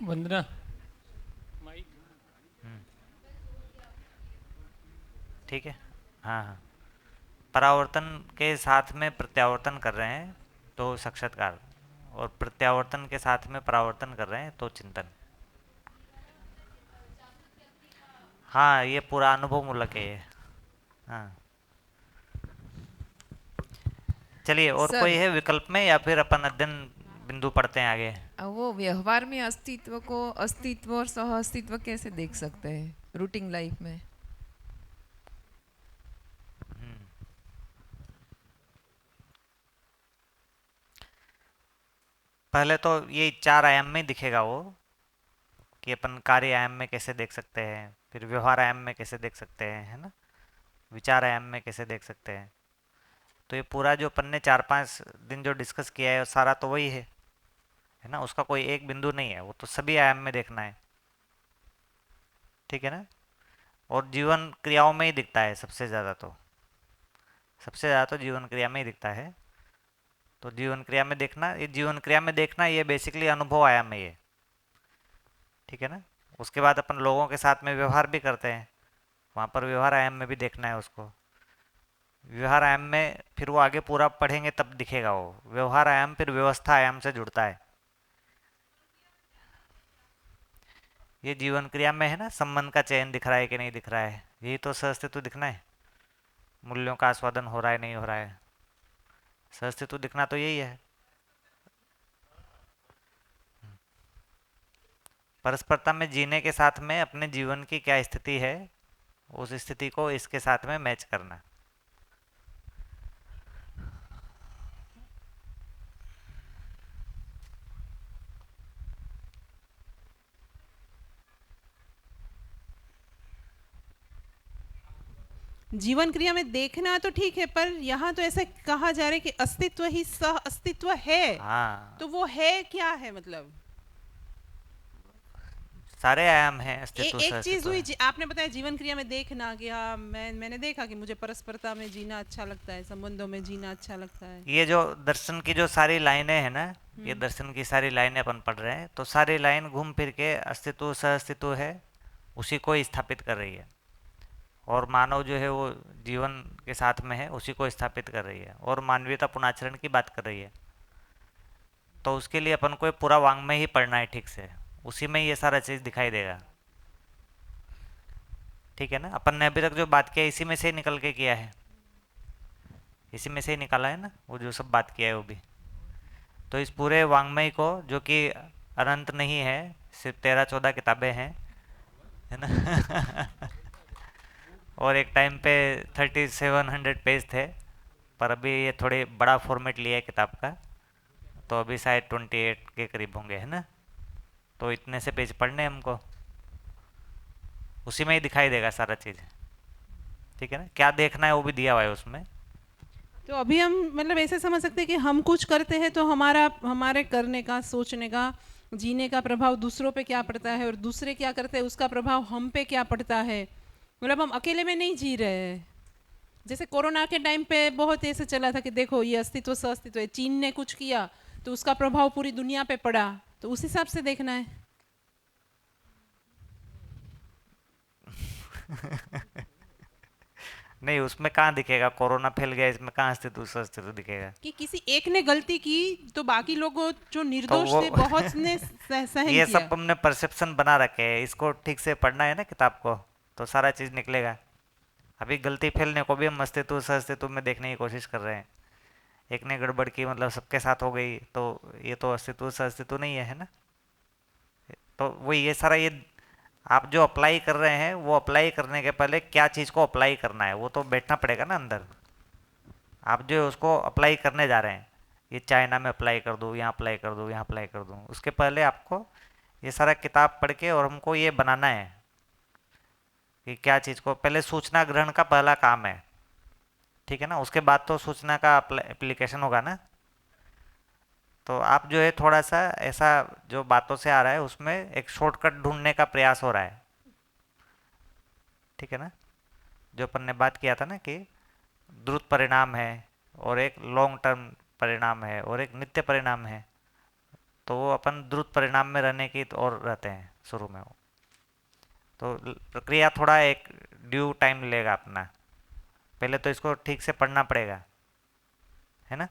वंदना mic. हम्म, ठीक है। हाँ हाँ। परावर्तन के साथ में प्रत्यावर्तन कर रहे हैं तो साक्षात्कार, और प्रत्यावर्तन के साथ में परावर्तन कर रहे हैं तो चिंतन। हाँ, ये पूरा अनुभव मूलक है ये। हाँ। चलिए, और कोई सर, है विकल्प में, या फिर अपन अध्ययन बिंदु पढ़ते हैं आगे। वो व्यवहार में अस्तित्व को अस्तित्व और सह अस्तित्व कैसे देख सकते हैं रूटीन लाइफ में? पहले तो ये चार आयाम में दिखेगा वो, कि अपन कार्य आयाम में कैसे देख सकते हैं, फिर व्यवहार आयाम में कैसे देख सकते हैं, है ना, विचार आयाम में कैसे देख सकते हैं। तो ये पूरा जो अपन ने 4-5 दिन जो डिस्कस किया है, वो सारा तो वही है ना, उसका कोई एक बिंदु नहीं है, वो तो सभी आयाम में देखना है। ठीक है ना। और जीवन क्रियाओं में ही दिखता है सबसे ज़्यादा, तो सबसे ज़्यादा तो जीवन क्रिया में ही दिखता है। तो जीवन क्रिया में देखना, ये जीवन क्रिया में देखना, ये बेसिकली अनुभव आयाम है ये। ठीक है ना। उसके बाद अपन लोगों के साथ में व्यवहार भी करते हैं, वहाँ पर व्यवहार आयाम में भी देखना है उसको। व्यवहार आयाम में फिर वो आगे पूरा पढ़ेंगे तब दिखेगा वो व्यवहार आयाम, फिर व्यवस्था आयाम से जुड़ता है। ये जीवन क्रिया में है ना, संबंध का चयन दिख रहा है कि नहीं दिख रहा है, यही तो सहअस्तित्व दिखना है। मूल्यों का आस्वादन हो रहा है नहीं हो रहा है, सहअस्तित्व दिखना तो यही है। परस्परता में जीने के साथ में अपने जीवन की क्या स्थिति है, उस स्थिति को इसके साथ में मैच करना। जीवन क्रिया में देखना तो ठीक है, पर यहाँ तो ऐसा कहा जा रहा है कि अस्तित्व ही सह अस्तित्व है। हाँ, तो वो है क्या है मतलब? सारे आयाम हैं, अस्तित्व एक चीज सहअस्तित्व हुई है। आपने बताया जीवन क्रिया में देखना कि हाँ, मैंने देखा कि मुझे परस्परता में जीना अच्छा लगता है, संबंधों में जीना अच्छा लगता है। ये जो दर्शन की जो सारी लाइनें हैं ना, ये हम्म। दर्शन की सारी लाइनें अपन पढ़ रहे हैं, तो सारी लाइन घूम फिर के अस्तित्व सहअस्तित्व है, उसी को स्थापित कर रही है। और मानव जो है वो जीवन के साथ में है, उसी को स्थापित कर रही है, और मानवीयता पुनर्चरण की बात कर रही है। तो उसके लिए अपन को ये पूरा वाङ्मय ही पढ़ना है ठीक से, उसी में ये सारा चीज़ दिखाई देगा। ठीक है ना। अपन ने अभी तक जो बात किया इसी में से ही निकल के किया है, इसी में से ही निकाला है ना, वो जो सब बात किया है वो भी। तो इस पूरे वाङ्मय को, जो कि अनंत नहीं है, सिर्फ 13-14 किताबें हैं, है ना और एक टाइम पे 3700 पेज थे, पर अभी ये थोड़े बड़ा फॉर्मेट लिया है किताब का, तो अभी शायद 28 के करीब होंगे, है ना। तो इतने से पेज पढ़ने हमको, उसी में ही दिखाई देगा सारा चीज़। ठीक है ना, क्या देखना है वो भी दिया हुआ है उसमें। तो अभी हम मतलब ऐसे समझ सकते हैं कि हम कुछ करते हैं तो हमारा हमारे करने का, सोचने का, जीने का प्रभाव दूसरों पे क्या पड़ता है, और दूसरे क्या करते हैं उसका प्रभाव हम पे क्या पड़ता है। मतलब हम अकेले में नहीं जी रहे हैं। जैसे कोरोना के टाइम पे बहुत ऐसे चला था कि देखो ये अस्तित्व सह अस्तित्व है, चीन ने कुछ किया तो उसका प्रभाव पूरी दुनिया पे पड़ा। तो उस हिसाब से देखना है। नहीं, उसमें कहाँ दिखेगा कोरोना फैल गया, इसमें कहाँ अस्तित्व अस्तित्व दिखेगा। कि किसी एक ने गलती की तो बाकी लोग जो तो निर्दोष वो थे बहुत ने सहन ये सब किया। हमने परसेप्शन बना रखे हैं, इसको ठीक से पढ़ना है ना किताब को, तो सारा चीज़ निकलेगा। अभी गलती फैलने को भी हम अस्तित्व सहअस्तित्व में देखने की कोशिश कर रहे हैं। एक ने गड़बड़ की मतलब सबके साथ हो गई, तो ये तो अस्तित्व सहअस्तित्व नहीं है, है ना। तो वो ये सारा ये आप जो अप्लाई कर रहे हैं, वो अप्लाई करने के पहले क्या चीज़ को अप्लाई करना है वो तो बैठना पड़ेगा ना अंदर। आप जो है उसको अप्लाई करने जा रहे हैं, ये चाइना में अप्लाई कर दूँ, यहाँ अप्लाई कर दूँ, यहाँ अप्लाई कर दूँ, उसके पहले आपको ये सारा किताब पढ़ के और हमको ये बनाना है कि क्या चीज़ को पहले सूचना ग्रहण का पहला काम है। ठीक है ना, उसके बाद तो सूचना का एप्लीकेशन होगा ना। तो आप जो है थोड़ा सा ऐसा जो बातों से आ रहा है उसमें एक शॉर्टकट ढूंढने का प्रयास हो रहा है। ठीक है ना। जो अपन ने बात किया था ना कि द्रुत परिणाम है, और एक लॉन्ग टर्म परिणाम है, और एक नित्य परिणाम है। तो वो अपन द्रुत परिणाम में रहने की ओर रहते हैं शुरू में वो। तो प्रक्रिया थोड़ा एक ड्यू टाइम लेगा अपना, पहले तो इसको ठीक से पढ़ना पड़ेगा, है ना।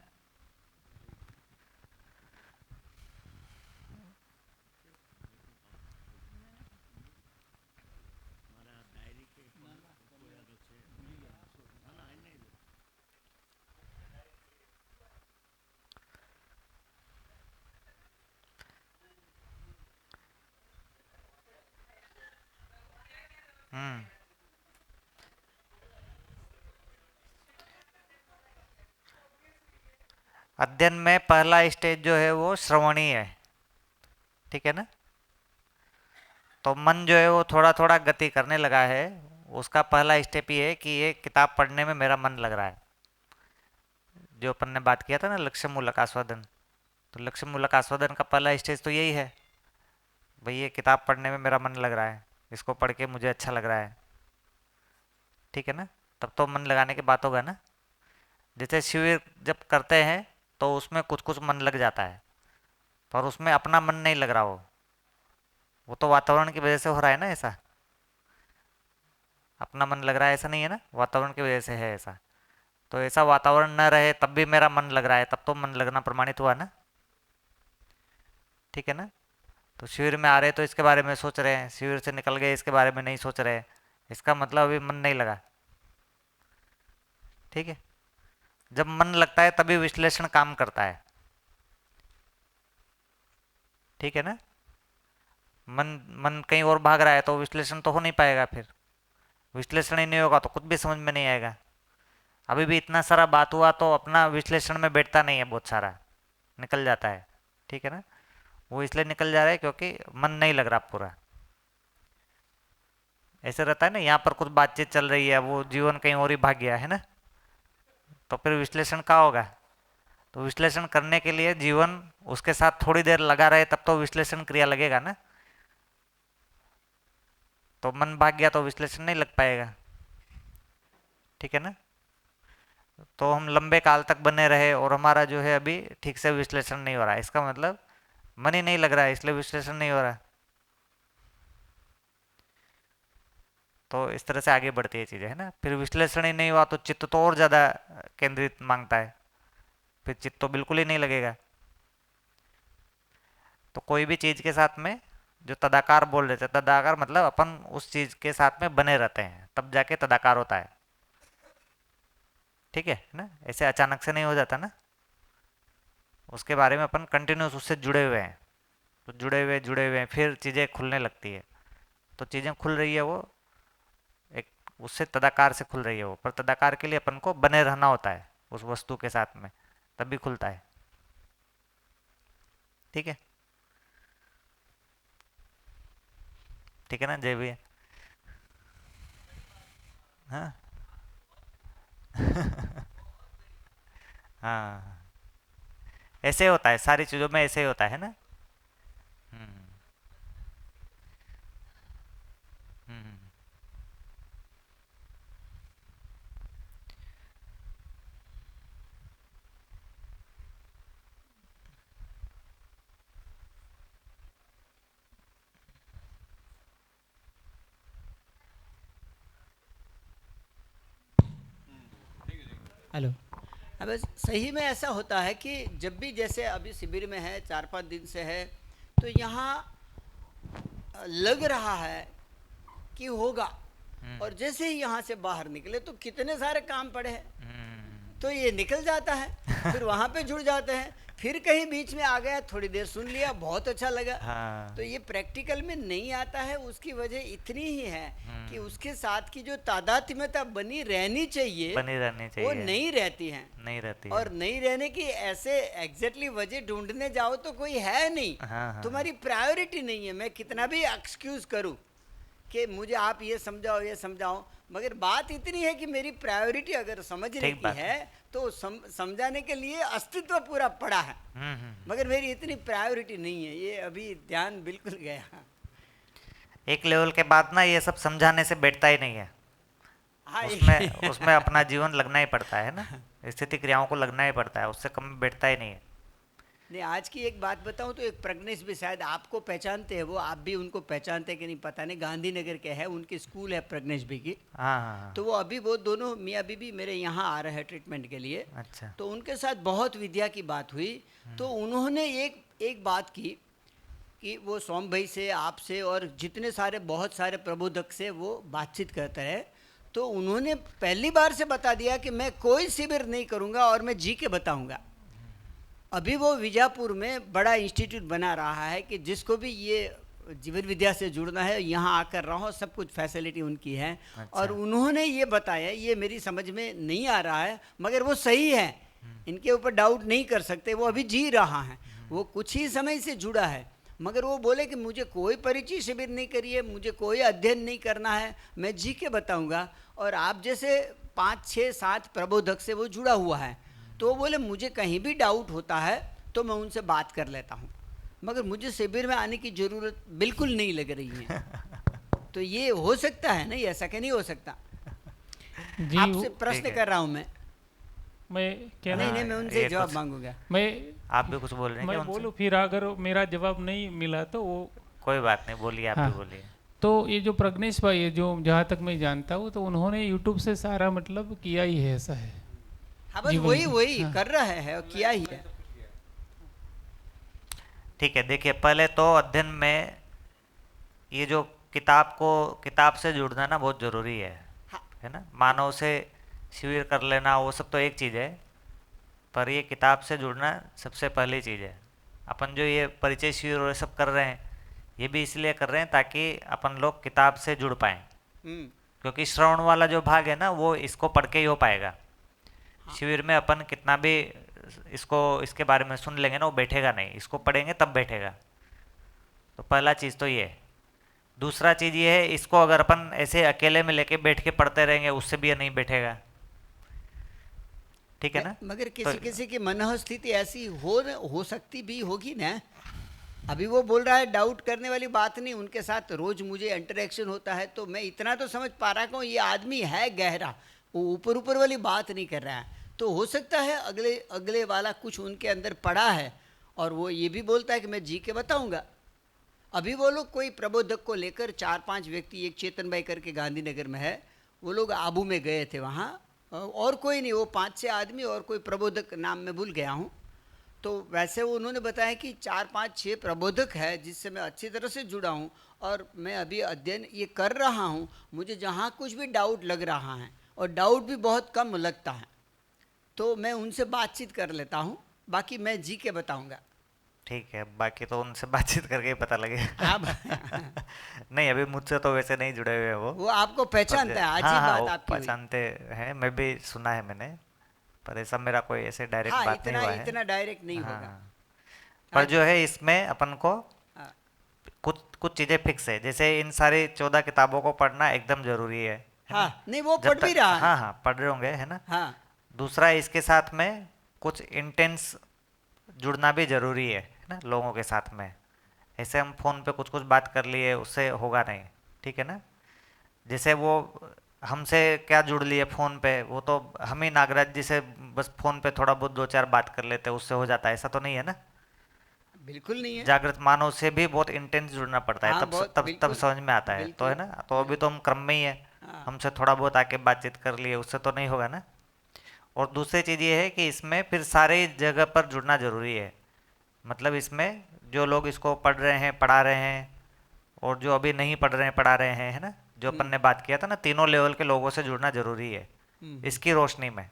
हम्म। अध्ययन में पहला स्टेज जो है वो श्रवणी है, ठीक है ना। तो मन जो है वो थोड़ा थोड़ा गति करने लगा है, उसका पहला स्टेप ये है कि ये किताब पढ़ने में मेरा मन लग रहा है। जो अपन ने बात किया था ना लक्ष्य मूलक आस्वादन, तो लक्ष्य मूलक आस्वादन का पहला स्टेज तो यही है, भाई ये किताब पढ़ने में मेरा मन लग रहा है, इसको पढ़ के मुझे अच्छा लग रहा है, ठीक है ना। तब तो मन लगाने की बात होगा ना। जैसे शिविर जब करते हैं तो उसमें कुछ कुछ मन लग जाता है, पर उसमें अपना मन नहीं लग रहा, वो तो वातावरण की वजह से हो रहा है ना ऐसा। अपना मन लग रहा है ऐसा नहीं है ना, वातावरण की वजह से है ऐसा। तो ऐसा वातावरण न रहे तब भी मेरा मन लग रहा है, तब तो मन लगना प्रमाणित हुआ ना, ठीक है ना। तो शिविर में आ रहे तो इसके बारे में सोच रहे हैं, शिविर से निकल गए इसके बारे में नहीं सोच रहे, इसका मतलब अभी मन नहीं लगा, ठीक है। जब मन लगता है तभी विश्लेषण काम करता है, ठीक है ना। मन मन कहीं और भाग रहा है तो विश्लेषण तो हो नहीं पाएगा, फिर विश्लेषण ही नहीं होगा तो कुछ भी समझ में नहीं आएगा। अभी भी इतना सारा बात हुआ तो अपना विश्लेषण में बैठता नहीं है, बहुत सारा निकल जाता है, ठीक है ना। वो इसलिए निकल जा रहा है क्योंकि मन नहीं लग रहा पूरा। ऐसे रहता है ना, यहाँ पर कुछ बातचीत चल रही है, वो जीवन कहीं और ही भाग गया है ना, तो फिर विश्लेषण कहाँ होगा। तो विश्लेषण करने के लिए जीवन उसके साथ थोड़ी देर लगा रहे तब तो विश्लेषण क्रिया लगेगा ना। तो मन भाग गया तो विश्लेषण नहीं लग पाएगा, ठीक है ना। तो हम लंबे काल तक बने रहे और हमारा जो है अभी ठीक से विश्लेषण नहीं हो रहा है, इसका मतलब मन ही नहीं लग रहा है, इसलिए विश्लेषण नहीं हो रहा। तो इस तरह से आगे बढ़ती है चीजें, है ना। फिर विश्लेषण ही नहीं हुआ तो चित्त तो और ज्यादा केंद्रित मांगता है, फिर चित्त तो बिल्कुल ही नहीं लगेगा। तो कोई भी चीज के साथ में जो तदाकार बोल रहे थे, तदाकार मतलब अपन उस चीज के साथ में बने रहते हैं तब जाके तदाकार होता है, ठीक है ना। ऐसे अचानक से नहीं हो जाता ना, उसके बारे में अपन कंटिन्यूस उससे जुड़े हुए हैं, तो जुड़े हुए हैं फिर चीज़ें खुलने लगती है। तो चीज़ें खुल रही है वो एक उससे तदाकार से खुल रही है वो, पर तदाकार के लिए अपन को बने रहना होता है उस वस्तु के साथ में, तभी खुलता है, ठीक है। ठीक है ना जय भैया। हाँ हाँ, ऐसे होता है सारी चीज़ों में, ऐसे ही होता है ना। हम्म हम्म। हेलो। अब सही में ऐसा होता है कि जब भी जैसे अभी शिविर में है 4-5 दिन से है, तो यहाँ लग रहा है कि होगा, और जैसे ही यहाँ से बाहर निकले तो कितने सारे काम पड़े हैं, तो ये निकल जाता है, फिर वहाँ पे जुड़ जाते हैं, फिर कहीं बीच में आ गया, थोड़ी देर सुन लिया, बहुत अच्छा लगा। हाँ। तो ये प्रैक्टिकल में नहीं आता है, उसकी वजह इतनी ही है कि उसके साथ की जो तादात्म्यता बनी रहनी चाहिए, बनी रहनी चाहिए, वो नहीं रहती है, नहीं रहती है। और नहीं रहने की ऐसे एग्जैक्टली वजह ढूंढने जाओ तो कोई है नहीं। हाँ। तुम्हारी प्रायोरिटी नहीं है। मैं कितना भी एक्सक्यूज करूं कि मुझे आप ये समझाओ, मगर बात इतनी है कि मेरी प्रायोरिटी अगर समझने की है तो समझाने के लिए अस्तित्व पूरा पड़ा है, मगर मेरी इतनी प्रायोरिटी नहीं है। ये अभी ध्यान बिल्कुल गया। एक लेवल के बाद ना ये सब समझाने से बैठता ही नहीं है। हाँ, उसमें अपना जीवन लगना ही पड़ता है ना, स्थिति क्रियाओं को लगना ही पड़ता है, उससे कम बैठता ही नहीं है। नहीं, आज की एक बात बताऊं तो एक प्रज्ञेश भी शायद आपको पहचानते हैं, वो आप भी उनको पहचानते हैं कि नहीं पता नहीं, गांधीनगर के है, उनकी स्कूल है प्रज्ञेश भी की। हाँ हाँ हाँ। तो वो दोनों मियाँ बीबी मेरे यहाँ आ रहे हैं ट्रीटमेंट के लिए। अच्छा। तो उनके साथ बहुत विद्या की बात हुई। तो उन्होंने एक बात की कि वो सोम भाई से, आपसे और जितने सारे बहुत सारे प्रबोधक से वो बातचीत करते रहे। तो उन्होंने पहली बार से बता दिया कि मैं कोई शिविर नहीं करूँगा और मैं जी के बताऊँगा। अभी वो विजापुर में बड़ा इंस्टीट्यूट बना रहा है कि जिसको भी ये जीवन विद्या से जुड़ना है यहाँ आकर रहो, सब कुछ फैसिलिटी उनकी है। अच्छा। और उन्होंने ये बताया, ये मेरी समझ में नहीं आ रहा है मगर वो सही है, इनके ऊपर डाउट नहीं कर सकते, वो अभी जी रहा है, वो कुछ ही समय से जुड़ा है। मगर वो बोले कि मुझे कोई परिचय शिविर नहीं करिए, मुझे कोई अध्ययन नहीं करना है, मैं जी के बताऊँगा। और आप जैसे 5, 6, 7 प्रबोधक से वो जुड़ा हुआ है। तो वो बोले मुझे कहीं भी डाउट होता है तो मैं उनसे बात कर लेता हूँ, मगर मुझे शिविर में आने की ज़रूरत बिल्कुल नहीं लग रही है। तो ये हो सकता है नहीं, ऐसा क्या नहीं हो सकता? जी आपसे प्रश्न ठीक है। कर रहा हूँ मैं। क्या नहीं हाँ, नहीं, मैं उनसे ये जवाब कुछ- मांगूंगा। मैं आप भी कुछ बोल रहे हैं क्या मैं उनसे? बोलूँ फिर अगर मेरा जवाब नहीं मिला तो वो कोई बात नहीं, बोलिए, आप भी हाँ। बोलिए। तो ये जो प्रज्ञेश भाई है, जो जहाँ तक मैं जानता हूँ, तो उन्होंने यूट्यूब से सारा मतलब किया ही है, ऐसा है। हाँ, बस जीवन- वही हाँ। कर रहे हैं और किया ही है। ठीक है, देखिए पहले तो अध्ययन में ये जो किताब से जुड़ना ना बहुत ज़रूरी हाँ। है ना। मानव से शिविर कर लेना वो सब तो एक चीज़ है, पर ये किताब से जुड़ना सबसे पहली चीज़ है। अपन जो ये परिचय शिविर और ये सब कर रहे हैं, ये भी इसलिए कर रहे हैं ताकि अपन लोग किताब से जुड़ पाएँ, हम्म, क्योंकि श्रवण वाला जो भाग है ना वो इसको पढ़ के ही हो पाएगा। शिविर में अपन कितना भी इसके बारे में सुन लेंगे ना, वो बैठेगा नहीं, इसको पढ़ेंगे तब बैठेगा। तो पहला चीज़ तो ये है। दूसरा चीज़ ये है, इसको अगर अपन ऐसे अकेले में लेके बैठ के पढ़ते रहेंगे उससे भी ये नहीं बैठेगा, ठीक है ना। मगर तो किसी किसी की मनः स्थिति ऐसी हो सकती भी होगी ना। अभी वो बोल रहा है डाउट करने वाली बात नहीं, उनके साथ रोज मुझे इंटरेक्शन होता है तो मैं इतना तो समझ पा रहा हूँ ये आदमी है गहरा, वो ऊपर ऊपर वाली बात नहीं कर रहा है। तो हो सकता है अगले वाला कुछ उनके अंदर पड़ा है और वो ये भी बोलता है कि मैं जी के बताऊंगा। अभी वो लोग कोई प्रबोधक को लेकर 4-5 व्यक्ति, एक चेतन भाई करके गांधीनगर में है, वो लोग आबू में गए थे वहाँ, और कोई नहीं, वो 5-6 आदमी और कोई प्रबोधक, नाम मैं भूल गया हूँ। तो वैसे वो उन्होंने बताया कि 4-5-6 प्रबोधक है जिससे मैं अच्छी तरह से जुड़ा हूँ और मैं अभी अध्ययन ये कर रहा हूँ। मुझे जहाँ कुछ भी डाउट लग रहा है और डाउट भी बहुत कम लगता है तो मैं उनसे बातचीत कर लेता हूँ, बाकी मैं जी के बताऊँगा। ठीक है, बाकी तो उनसे बातचीत करके ही पता लगेगा। आप नहीं, अभी मुझसे तो वैसे नहीं जुड़े हुए हैं वो आपको पहचानता है, आज ही हाँ, बात वो आपकी हुई। पहचानते हैं, मैं भी सुना है मैंने, पर ऐसा मेरा कोई ऐसे डायरेक्ट हाँ, बात नहीं हुआ है। इतना डायरेक्ट नहीं होगा। हाँ। पर जो है इसमें अपन को हाँ, कुछ कुछ चीज़ें फिक्स है, जैसे इन सारी 14 किताबों को पढ़ना एकदम जरूरी है ना? हाँ, नहीं वो जब पढ़ भी तक- रहा है। हाँ हाँ, पढ़ रहे होंगे, है ना। हाँ, दूसरा, इसके साथ में कुछ इंटेंस जुड़ना भी जरूरी है ना लोगों के साथ में। ऐसे हम फ़ोन पे कुछ कुछ बात कर लिए उससे होगा नहीं, ठीक है ना। जैसे वो हमसे क्या जुड़ लिए फ़ोन पे, वो तो हम ही नागराज जी से बस फ़ोन पे थोड़ा बहुत 2-4 बात कर लेते हैं, उससे हो जाता है, ऐसा तो नहीं है ना। बिल्कुल नहीं है। जागृत मानव से भी बहुत इंटेंस जुड़ना पड़ता है, हाँ, तब बहुत, तब बिल्कुल, तब समझ में आता है, तो है ना। तो अभी तो हम क्रम में ही है, हाँ। हमसे थोड़ा बहुत आके बातचीत कर लिए, उससे तो नहीं होगा ना। और दूसरी चीज़ ये है कि इसमें फिर सारे जगह पर जुड़ना जरूरी है। मतलब इसमें जो लोग इसको पढ़ रहे हैं, पढ़ा रहे हैं, और जो अभी नहीं पढ़ रहे हैं, पढ़ा रहे हैं, है ना, जो अपन ने बात किया था ना, तीनों लेवल के लोगों से जुड़ना जरूरी है इसकी रोशनी में।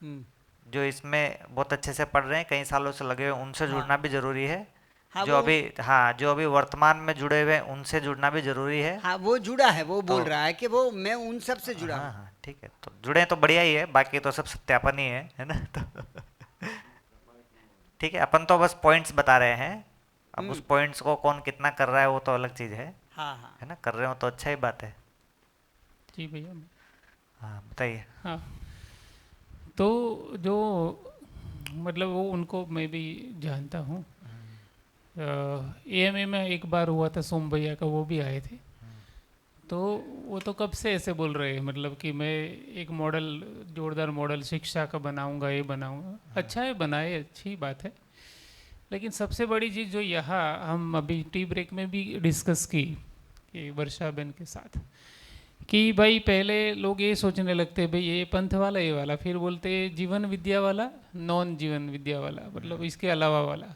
हम्म, जो इसमें बहुत अच्छे से पढ़ रहे हैं, कई सालों से लगे हुए, उनसे जुड़ना भी जरूरी है। हाँ, जो वो- अभी हाँ, जो अभी वर्तमान में जुड़े हुए हैं, उनसे जुड़ना भी जरूरी है। हाँ, वो जुड़ा है, वो बोल तो- रहा है कि वो मैं उन सब से जुड़ा हाँ हूँ। हाँ, ठीक है, तो जुड़े तो बढ़िया ही है, बाकी तो सब सत्यापन ही है ना। तो ठीक है, अपन तो बस पॉइंट्स बता रहे हैं। अब उस पॉइंट्स को कौन कितना कर रहा है वो तो अलग चीज़ है हाँ हाँ, ना। कर रहे हो तो अच्छा ही बात है। जी भैया। हाँ, बताइए। हाँ, तो जो मतलब वो उनको मैं भी जानता हूँ। एएमए में एक बार हुआ था, सोम भैया का, वो भी आए थे। तो वो तो कब से ऐसे बोल रहे हैं, मतलब कि मैं एक मॉडल, जोरदार मॉडल शिक्षा का बनाऊंगा, ये बनाऊंगा। अच्छा है, बनाए, अच्छी बात है। लेकिन सबसे बड़ी चीज़ जो यहाँ हम अभी टी ब्रेक में भी डिस्कस की कि वर्षा बहन के साथ, कि भाई पहले लोग ये सोचने लगते भाई ये पंथ वाला ये वाला, फिर बोलते जीवन विद्या वाला, नॉन जीवन विद्या वाला, मतलब इसके अलावा वाला।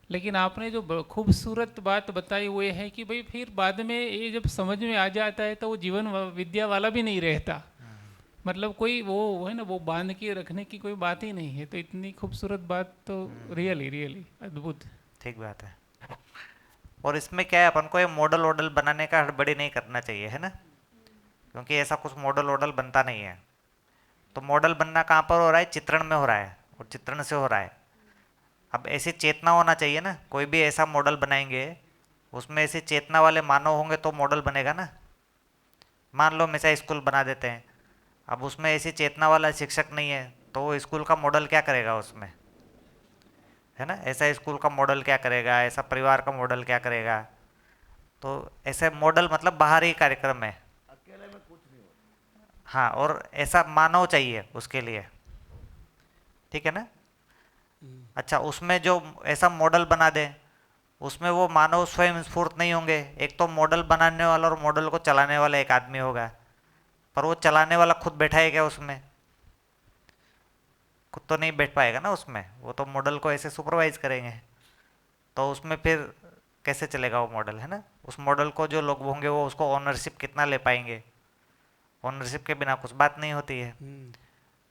लेकिन आपने जो खूबसूरत बात बताई वो ये है कि भाई फिर बाद में ये जब समझ में आ जाता है तो वो जीवन विद्या वाला भी नहीं रहता, मतलब कोई वो है ना, वो बांध के रखने की कोई बात ही नहीं है। तो इतनी खूबसूरत बात तो रियली रियली अद्भुत। ठीक बात है। और इसमें क्या है, अपन को ये मॉडल वॉडल बनाने का हड़बड़ी नहीं करना चाहिए, है ना, क्योंकि ऐसा कुछ मॉडल वॉडल बनता नहीं है। तो मॉडल बनना कहाँ पर हो रहा है, चित्रण में हो रहा है, और चित्रण से हो रहा है। अब ऐसी चेतना होना चाहिए ना, कोई भी ऐसा मॉडल बनाएंगे उसमें ऐसी चेतना वाले मानव होंगे तो मॉडल बनेगा ना। मान लो हमेशा स्कूल बना देते हैं, अब उसमें ऐसी चेतना वाला शिक्षक नहीं है तो वो स्कूल का मॉडल क्या करेगा उसमें, है ना। ऐसा स्कूल का मॉडल क्या करेगा, ऐसा परिवार का मॉडल क्या करेगा। तो ऐसे मॉडल मतलब बाहरी कार्यक्रम है, हाँ, और ऐसा मानव चाहिए उसके लिए, ठीक है ना। अच्छा, उसमें जो ऐसा मॉडल बना दे उसमें वो मानव स्वयं स्फूर्त नहीं होंगे। एक तो मॉडल बनाने वाला और मॉडल को चलाने वाला एक आदमी होगा, पर वो चलाने वाला खुद बैठा है क्या उसमें, खुद तो नहीं बैठ पाएगा ना उसमें, वो तो मॉडल को ऐसे सुपरवाइज करेंगे, तो उसमें फिर कैसे चलेगा वो मॉडल, है ना। उस मॉडल को जो लोग होंगे वो उसको ऑनरशिप कितना ले पाएंगे, ऑनरशिप के बिना कुछ बात नहीं होती है।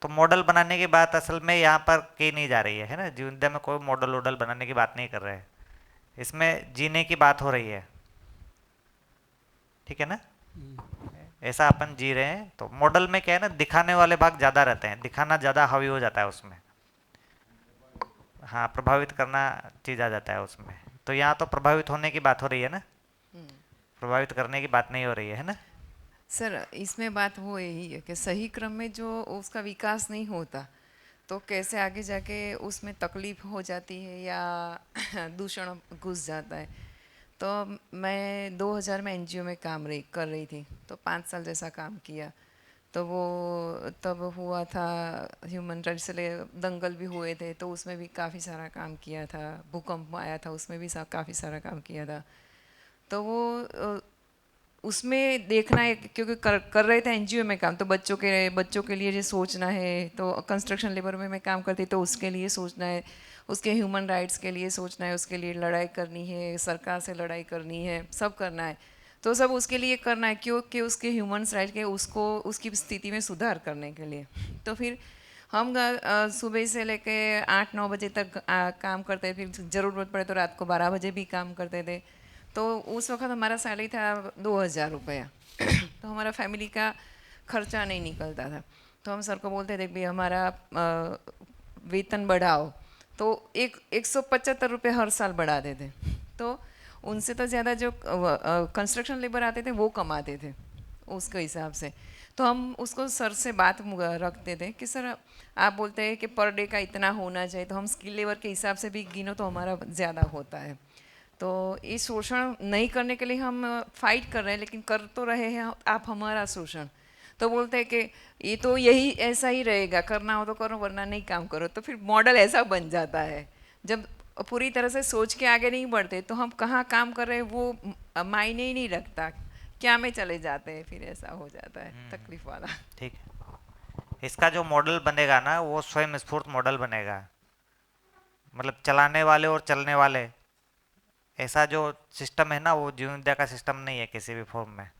तो मॉडल बनाने की बात असल में यहाँ पर की नहीं जा रही है ना। जीवन विद्या में कोई मॉडल वॉडल बनाने की बात नहीं कर रहे हैं, इसमें जीने की बात हो रही है, ठीक है ना। ऐसा अपन जी रहे हैं, तो मॉडल में क्या है ना, दिखाने वाले भाग ज़्यादा रहते हैं, दिखाना ज़्यादा हावी हो जाता है उसमें, हाँ, प्रभावित करना चीज़ आ जाता है उसमें। तो यहाँ तो प्रभावित होने की बात हो रही है ना, प्रभावित करने की बात नहीं हो रही है ना। सर इसमें बात वो यही है कि सही क्रम में जो उसका विकास नहीं होता तो कैसे आगे जाके उसमें तकलीफ हो जाती है या दूषण घुस जाता है। तो मैं 2000 में एनजीओ में कर रही थी, तो 5 साल जैसा काम किया। तो वो तब हुआ था ह्यूमन राइट्स से दंगल भी हुए थे, तो उसमें भी काफ़ी सारा काम किया था। भूकंप आया था, उसमें भी काफ़ी सारा काम किया था। तो वो उसमें देखना है, क्योंकि कर रहे थे एनजीओ में काम, तो बच्चों के लिए जो सोचना है, तो कंस्ट्रक्शन लेबर में मैं काम करती, तो उसके लिए सोचना है, उसके ह्यूमन राइट्स के लिए सोचना है, उसके लिए लड़ाई करनी है, सरकार से लड़ाई करनी है, सब करना है। तो सब उसके लिए करना है, क्योंकि उसके ह्यूमन राइट्स के उसको उसकी स्थिति में सुधार करने के लिए। तो फिर हम सुबह से लेके 8-9 बजे तक काम करते थे, फिर ज़रूरत पड़े तो रात को 12 बजे भी काम करते थे। तो उस वक्त हमारा सैलरी था 2000 रुपया। तो हमारा फैमिली का खर्चा नहीं निकलता था। तो हम सर को बोलते थे भाई हमारा वेतन बढ़ाओ, तो 175 रुपये हर साल बढ़ाते थे। तो उनसे तो ज़्यादा जो कंस्ट्रक्शन लेबर आते थे वो कमाते थे उसके हिसाब से। तो हम उसको सर से बात रखते थे कि सर आप बोलते हैं कि पर डे का इतना होना चाहिए, तो हम स्किल लेबर के हिसाब से भी गिनो तो हमारा ज़्यादा होता है। तो इस शोषण नहीं करने के लिए हम फाइट कर रहे हैं, लेकिन कर तो रहे हैं आप हमारा शोषण। तो बोलते हैं कि ये तो यही ऐसा ही रहेगा, करना हो तो करो वरना नहीं काम करो। तो फिर मॉडल ऐसा बन जाता है। जब पूरी तरह से सोच के आगे नहीं बढ़ते तो हम कहाँ काम कर रहे हैं वो मायने ही नहीं रखता, क्या में चले जाते हैं, फिर ऐसा हो जाता है तकलीफ वाला। ठीक है, इसका जो मॉडल बनेगा ना वो स्वयं स्फूर्त मॉडल बनेगा, मतलब चलाने वाले और चलने वाले, ऐसा जो सिस्टम है ना वो जीवन विद्या का सिस्टम नहीं है किसी भी फॉर्म में।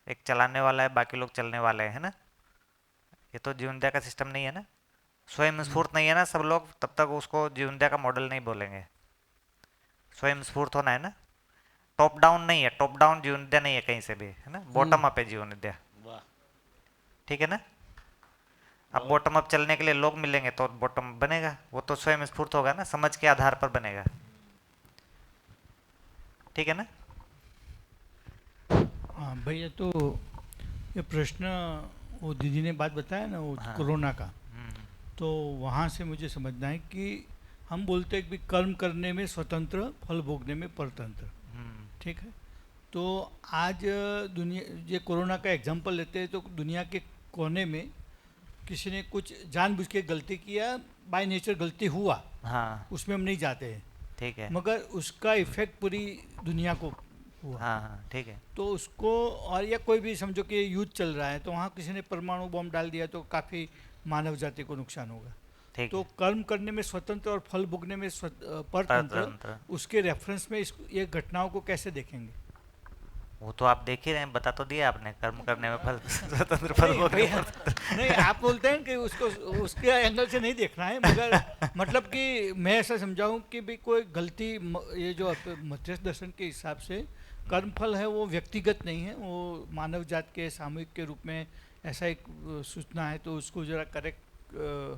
एक चलाने वाला है, बाकी लोग चलने वाले हैं, है ना। ये तो जीवन विद्या का सिस्टम नहीं है ना। स्वयं स्फूर्त नहीं है ना सब लोग, तब तक उसको जीवन विद्या का मॉडल नहीं बोलेंगे। स्वयं स्फूर्त होना है ना, टॉप डाउन नहीं है, टॉप डाउन जीवन विद्या नहीं है कहीं से भी, है ना। बॉटम अप है जीवन विद्या, ठीक है ना। अब बॉटम अप चलने के लिए लोग मिलेंगे तो बॉटम बनेगा, वो तो स्वयं स्फूर्त होगा ना, समझ के आधार पर बनेगा, ठीक है ना। हाँ भैया, तो ये प्रश्न वो दीदी ने बात बताया ना वो कोरोना का, तो वहाँ से मुझे समझना है कि हम बोलते हैं कि कर्म करने में स्वतंत्र, फल भोगने में परतंत्र, ठीक है। तो आज दुनिया, ये कोरोना का एग्जांपल लेते हैं, तो दुनिया के कोने में किसी ने कुछ जानबूझ के गलती किया, बाय नेचर गलती हुआ, हाँ, उसमें हम नहीं जाते हैं, ठीक है। मगर उसका इफेक्ट पूरी दुनिया को हुआ। हाँ हाँ ठीक है। तो उसको, और या कोई भी समझो कि युद्ध चल रहा है तो वहाँ किसी ने परमाणु बम डाल दिया तो काफ़ी मानव जाति को नुकसान होगा। ठीक तो है। कर्म करने में स्वतंत्र और फल भोगने में परतंत्र, परतंत्र। उसके रेफरेंस में ये घटनाओं को कैसे देखेंगे? वो तो आप देख ही रहे हैं, बता तो दिया आपने, कर्म करने में फल स्वतंत्र फल भोगने में परतंत्र। नहीं, आप बोलते हैं कि उसको उसके एंगल से नहीं देखना है, मगर मतलब कि मैं ऐसा समझाऊं कि भी कोई गलती, ये जो मध्यस्थ दर्शन के हिसाब से कर्मफल है वो व्यक्तिगत नहीं है, वो मानव जात के सामूहिक के रूप में ऐसा एक सूचना है, तो उसको जरा करेक्ट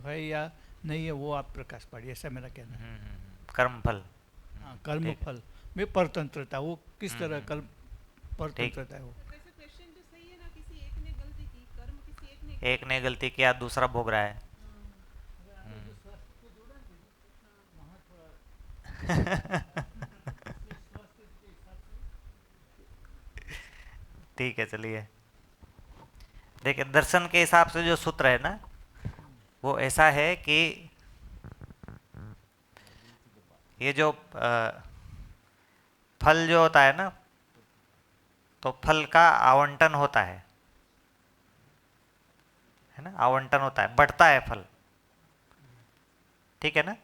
है या नहीं है वो आप प्रकाश पाड़िए, ऐसा मेरा कहना है। कर्म फल। हाँ, कर्मफल में परतंत्रता, वो किस तरह कर्म परतंत्रता है वो? वैसे क्वेश्चन तो सही है ना, किसी एक ने गलती की, कर्म किसी एक ने एक ने गलती किया, दूसरा भोग रहा है। ठीक है, चलिए। देखिए, दर्शन के हिसाब से जो सूत्र है ना, वो ऐसा है कि ये जो फल जो होता है ना, तो फल का आवंटन होता है ना, आवंटन होता है, बढ़ता है फल, ठीक है ना।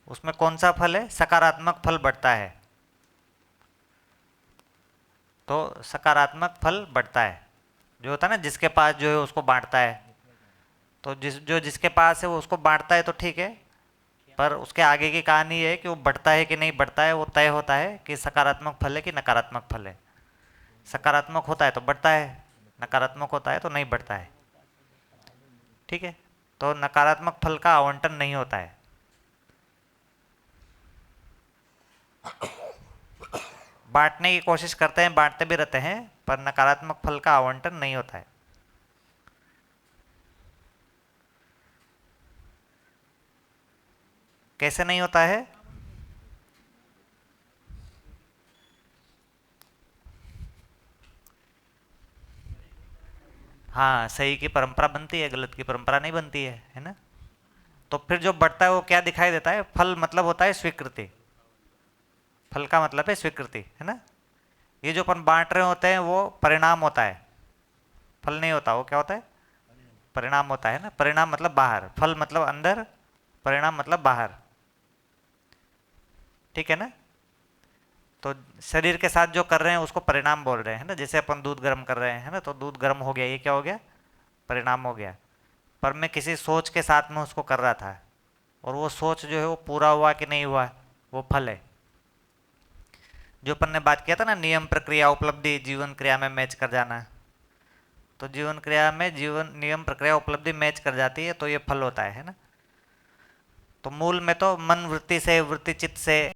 उसमें कौन सा फल है? सकारात्मक फल बढ़ता है, तो सकारात्मक फल बढ़ता है। जो होता है ना, जिसके पास जो है उसको बांटता है, तो जिसके पास है वो उसको बांटता है, तो ठीक है। पर उसके आगे की कहानी है कि वो बढ़ता है कि नहीं बढ़ता है, वो तय होता है कि सकारात्मक फल है कि नकारात्मक फल है। सकारात्मक होता है तो बढ़ता है, नकारात्मक होता है तो नहीं बढ़ता है, ठीक है। तो नकारात्मक फल का आवंटन नहीं होता है। बांटने की कोशिश करते हैं, बांटते भी रहते हैं, पर नकारात्मक फल का आवंटन नहीं होता है। कैसे नहीं होता है? हाँ, सही की परंपरा बनती है, गलत की परंपरा नहीं बनती है ना। तो फिर जो बढ़ता है वो क्या दिखाई देता है? फल मतलब होता है स्वीकृति, फल का मतलब है स्वीकृति, है ना। ये जो अपन बांट रहे होते हैं वो परिणाम होता है, फल नहीं होता। वो क्या होता है? परिणाम होता है ना। परिणाम मतलब बाहर, फल मतलब अंदर, परिणाम मतलब बाहर, ठीक है ना। तो शरीर के साथ जो कर रहे हैं उसको परिणाम बोल रहे हैं ना। जैसे अपन दूध गर्म कर रहे हैं, है ना, तो दूध गर्म हो गया, ये क्या हो गया? परिणाम हो गया। पर मैं किसी सोच के साथ में उसको कर रहा था, और वो सोच जो है वो पूरा हुआ कि नहीं हुआ, वो फल है। जो अपन ने बात किया था ना, नियम प्रक्रिया उपलब्धि जीवन क्रिया में मैच कर जाना, तो जीवन क्रिया में नियम प्रक्रिया उपलब्धि मैच कर जाती है, तो ये फल होता है ना। तो मूल में तो मन वृत्ति से, वृत्ति चित्त से